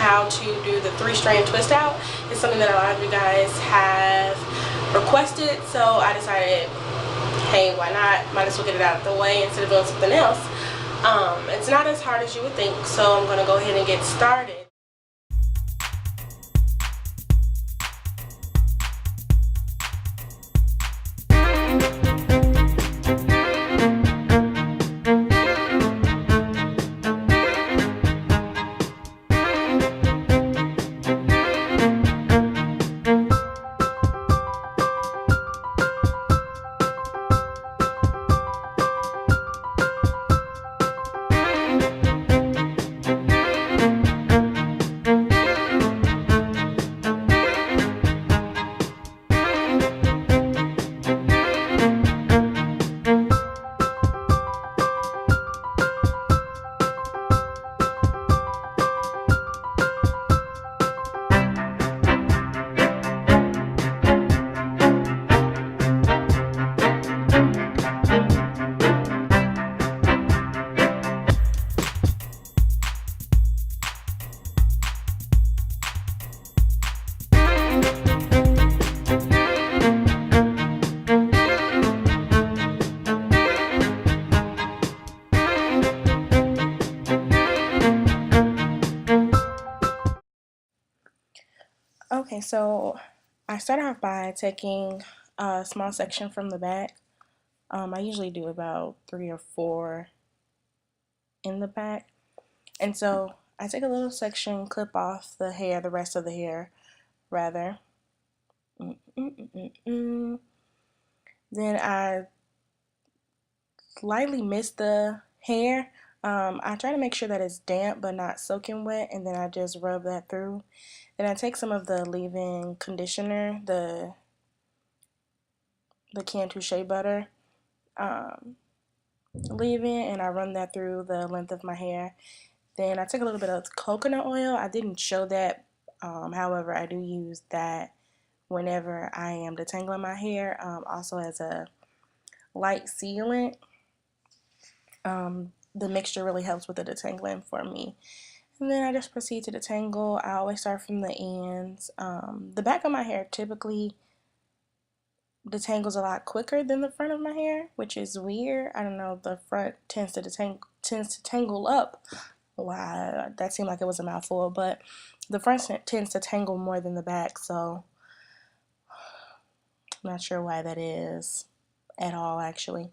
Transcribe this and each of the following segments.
how to do the 3-strand twist out. It's something that a lot of you guys have requested, so I decided, hey, why not? Might as well get it out of the way instead of doing something else. It's not as hard as you would think, so I'm going to go ahead and get started. Okay, so I start off by taking a small section from the back. I usually do about 3 or 4 in the back. And so I take a little section, clip off the hair, the rest of the hair, rather. Then I lightly mist the hair. I try to make sure that it's damp but not soaking wet, and then I just rub that through. Then I take some of the leave-in conditioner, the Cantu Shea Butter leave-in, and I run that through the length of my hair. Then I take a little bit of coconut oil. I didn't show that, however, I do use that whenever I am detangling my hair, also as a light sealant. The mixture really helps with the detangling for me. And then I just proceed to detangle. I always start from the ends. The back of my hair typically detangles a lot quicker than the front of my hair, which is weird. I don't know, the front tends to tangle up. Wow, that seemed like it was a mouthful, but the front tends to tangle more than the back, so I'm not sure why that is at all, actually.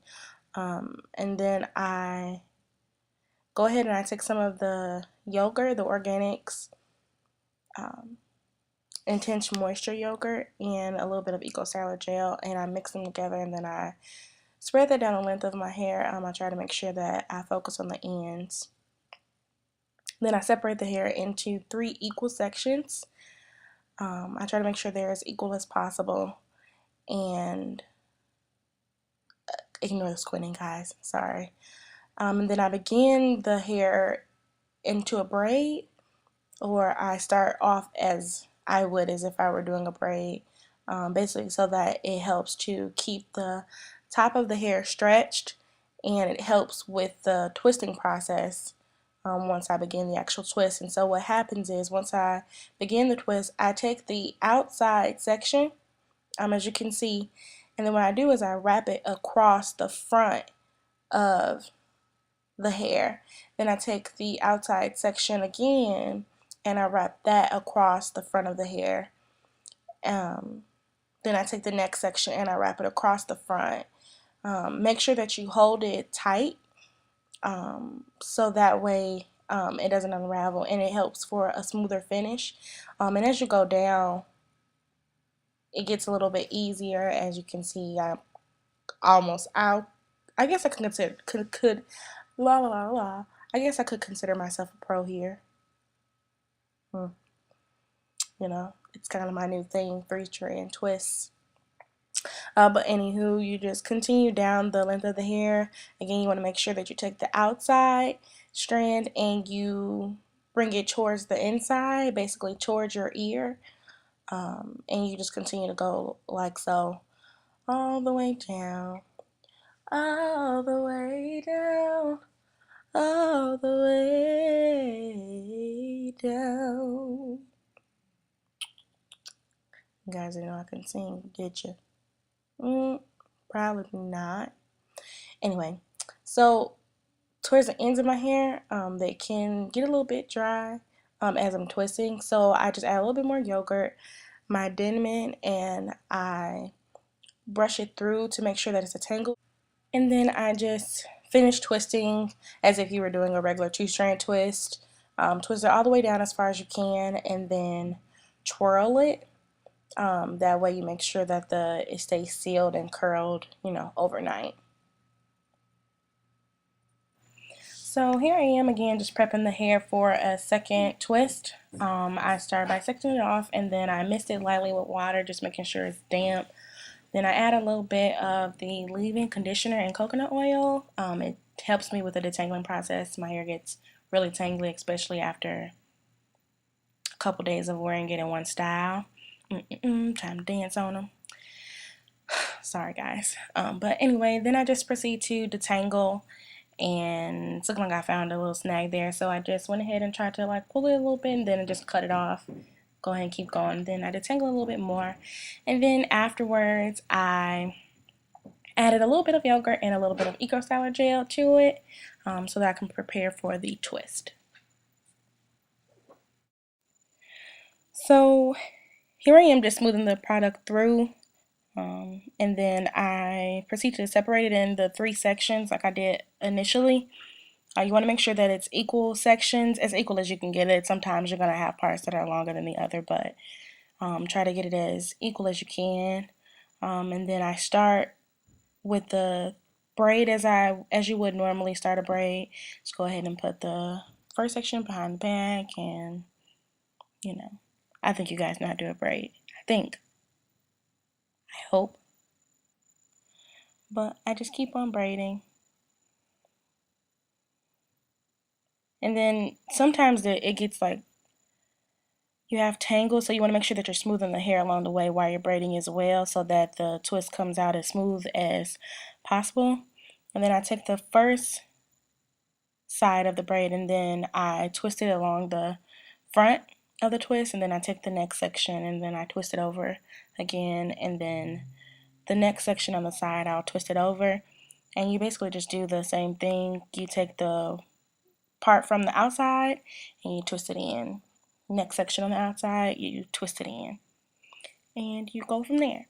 And then I go ahead and I take some of the yogurt, the Organix Intense Moisture yogurt, and a little bit of NaturallyJael, and I mix them together, and then I spread that down the length of my hair. I try to make sure that I focus on the ends. Then I separate the hair into 3 equal sections. I try to make sure they're as equal as possible, and ignore the squinting, guys, sorry. And then I begin the hair into a braid, or I start off as I would as if I were doing a braid, basically so that it helps to keep the top of the hair stretched, and it helps with the twisting process once I begin the actual twist. And so what happens is, once I begin the twist, I take the outside section, as you can see, and then what I do is I wrap it across the front of the hair. Then I take the outside section again and I wrap that across the front of the hair. Then I take the next section and I wrap it across the front. Make sure that you hold it tight, so that way it doesn't unravel, and it helps for a smoother finish. And as you go down, it gets a little bit easier. As you can see, I'm almost out. I guess I could consider I guess I could consider myself a pro here. You know, it's kind of my new thing, 3-strand twists. But anywho, you just continue down the length of the hair. Again, you want to make sure that you take the outside strand and you bring it towards the inside, basically towards your ear. And you just continue to go like so, all the way down, all the way down, all the way down. You guys didn't know I can sing, did you? Probably not. Anyway, so towards the ends of my hair, they can get a little bit dry as I'm twisting. So I just add a little bit more yogurt, my Denman, and I brush it through to make sure that it's a tangle. And then I just finish twisting as if you were doing a regular two-strand twist. Twist it all the way down as far as you can, and then twirl it. That way you make sure that it stays sealed and curled, overnight. So here I am again, just prepping the hair for a second twist. I start by sectioning it off, and then I mist it lightly with water, just making sure it's damp. Then I add a little bit of the leave-in conditioner and coconut oil. It helps me with the detangling process. My hair gets really tangly, especially after a couple days of wearing it in one style. Time to dance on them. Sorry, guys. But anyway, then I just proceed to detangle, and it's looking like I found a little snag there. So I just went ahead and tried to pull it a little bit, and then I just cut it off. Go ahead and keep going. Then I detangle a little bit more, and then afterwards I added a little bit of yogurt and a little bit of eco styler gel to it, so that I can prepare for the twist. So here I am just smoothing the product through, and then I proceed to separate it in the 3 sections like I did initially. You want to make sure that it's equal sections, as equal as you can get it. Sometimes you're going to have parts that are longer than the other, but try to get it as equal as you can. And then I start with the braid as you would normally start a braid. Just go ahead and put the first section behind the back, and I think you guys know how to do a braid. I hope. But I just keep on braiding. And then sometimes it gets you have tangles, so you want to make sure that you're smoothing the hair along the way while you're braiding as well, so that the twist comes out as smooth as possible. And then I take the first side of the braid, and then I twist it along the front of the twist, and then I take the next section, and then I twist it over again, and then the next section on the side I'll twist it over. And you basically just do the same thing. You take the part from the outside and you twist it in. Next section on the outside, you twist it in, and you go from there.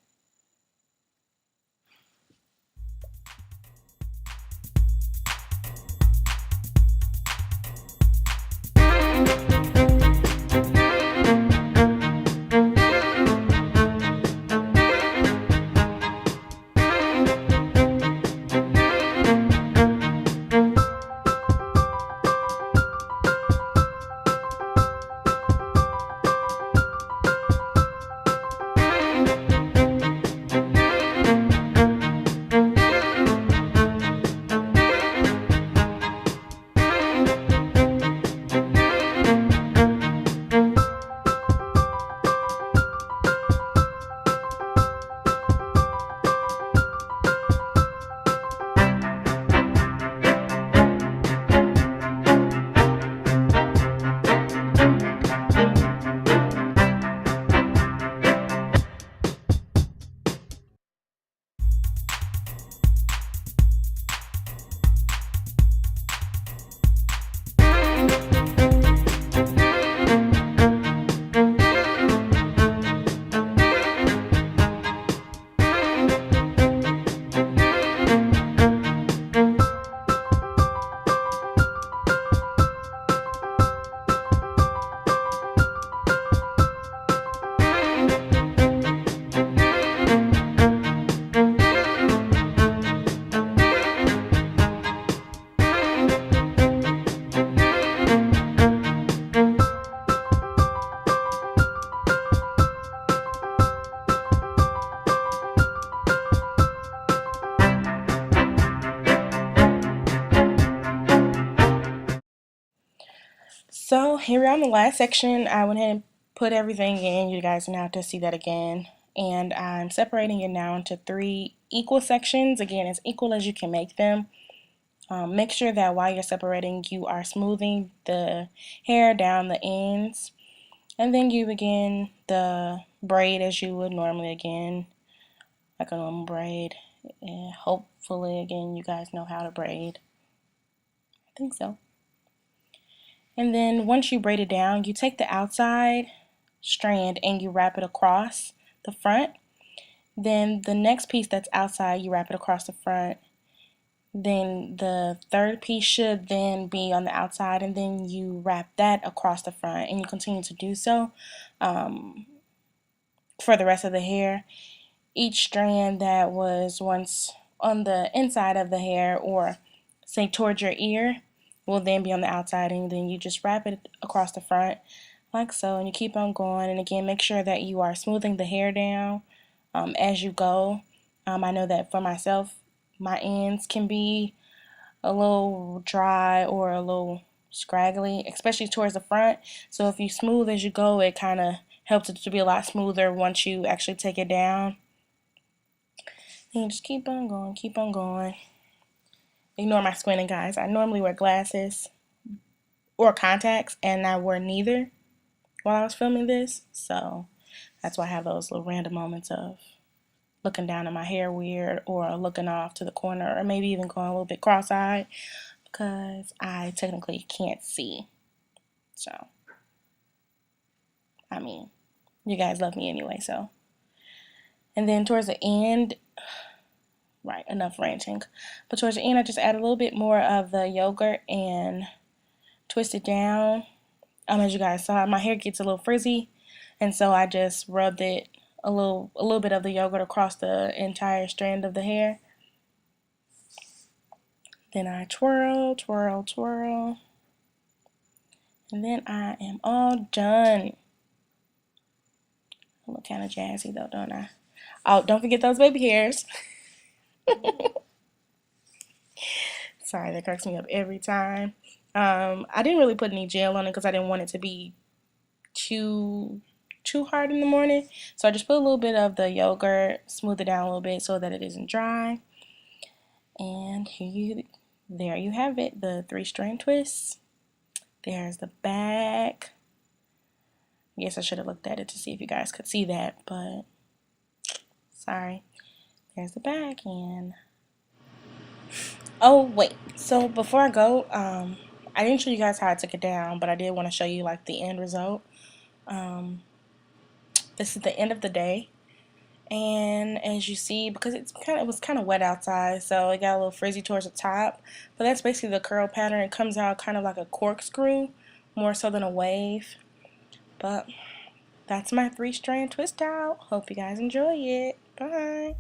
So here we're on the last section. I went ahead and put everything in. You guys now have to see that again. And I'm separating it now into 3 equal sections. Again, as equal as you can make them. Make sure that while you're separating, you are smoothing the hair down the ends, and then you begin the braid as you would normally, again, like a normal braid. And hopefully, again, you guys know how to braid. I think so. And then once you braid it down, you take the outside strand and you wrap it across the front. Then the next piece that's outside, you wrap it across the front. Then the third piece should then be on the outside, and then you wrap that across the front, and you continue to do so for the rest of the hair. Each strand that was once on the inside of the hair, or say towards your ear, will then be on the outside, and then you just wrap it across the front like so, and you keep on going. And again, make sure that you are smoothing the hair down as you go. I know that for myself, my ends can be a little dry or a little scraggly, especially towards the front. So if you smooth as you go, it kind of helps it to be a lot smoother once you actually take it down. And you just keep on going, keep on going. Ignore my squinting, guys. I normally wear glasses or contacts, and I wore neither while I was filming this. So that's why I have those little random moments of looking down at my hair weird, or looking off to the corner, or maybe even going a little bit cross-eyed, because I technically can't see. So, I mean, you guys love me anyway, so. And then towards the end, right, enough ranching. But towards the end, I just add a little bit more of the yogurt and twist it down. As you guys saw, my hair gets a little frizzy, and so I just rubbed it a little bit of the yogurt across the entire strand of the hair. Then I twirl, twirl, twirl, and then I am all done. I look kind of jazzy though, don't I? Oh, don't forget those baby hairs. Sorry, that cracks me up every time. I didn't really put any gel on it because I didn't want it to be too hard in the morning. So I just put a little bit of the yogurt, smooth it down a little bit so that it isn't dry. And there you have it, the 3-strand twists. There's the back. I guess I should have looked at it to see if you guys could see that, but sorry. There's the back. And oh wait, so before I go, I didn't show you guys how I took it down, but I did want to show you like the end result. This is the end of the day, and as you see, because it was kind of wet outside, so it got a little frizzy towards the top, but that's basically the curl pattern. It comes out kind of like a corkscrew, more so than a wave. But that's my 3-strand twist out. Hope you guys enjoy it. Bye.